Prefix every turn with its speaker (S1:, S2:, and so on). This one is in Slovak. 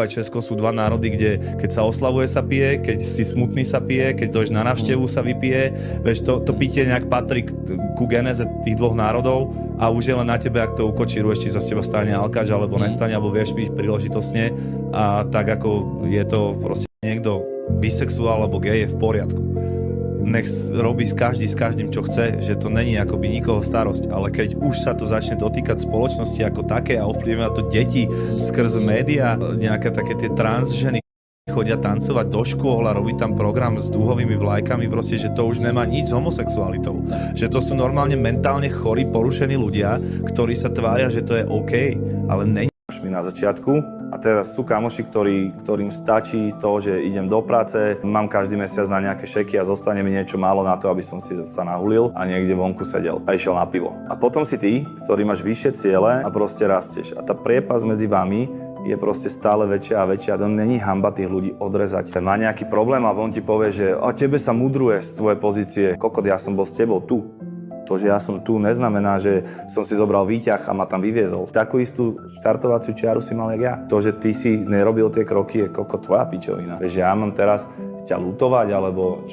S1: aj Česko sú dva národy, kde keď sa oslavuje sa pije, keď si smutný sa pije, keď dojdeš na návštevu sa vypije. Vieš, to pitie nejak patrí ku genéze tých dvoch národov a už je len na tebe, ak to ukočíruješ, či sa z teba stane alkáč, alebo nestane, alebo vieš piť príležitosne. A tak ako je to proste niekto bisexuál alebo gej je v poriadku. Nech robí každý s každým, čo chce, že to není akoby nikoho starosť, ale keď už sa to začne dotýkať spoločnosti ako také a ovplyvňuje to deti skrz média, nejaké také tie trans ženy chodia tancovať do škôl a robiť tam program s dúhovými vlajkami, proste, že to už nemá nič s homosexualitou. Že to sú normálne mentálne chorí, porušení ľudia, ktorí sa tvária, že to je OK, ale není.
S2: Mi na začiatku a teraz sú kamoši, ktorým stačí to, že idem do práce, mám každý mesiac na nejaké šeky a zostane mi niečo málo na to, aby som si sa nahulil a niekde vonku sedel a išiel na pivo. A potom si ty, ktorý máš vyššie ciele a proste rastieš. A tá priepas medzi vami je proste stále väčšia a väčšia. To není hanba tých ľudí odrezať. Má nejaký problém a on ti povie, že o tebe sa mudruje z tvojej pozície. Kokot, ja som bol s tebou tu. To, že ja som tu, neznamená, že som si zobral výťah a ma tam vyviezol. Takú istú štartovaciu čiaru si mal jak ja. To, že ty si nerobil tie kroky, je koko tvoja pičovina. Že ja mám teraz ťa lutovať, alebo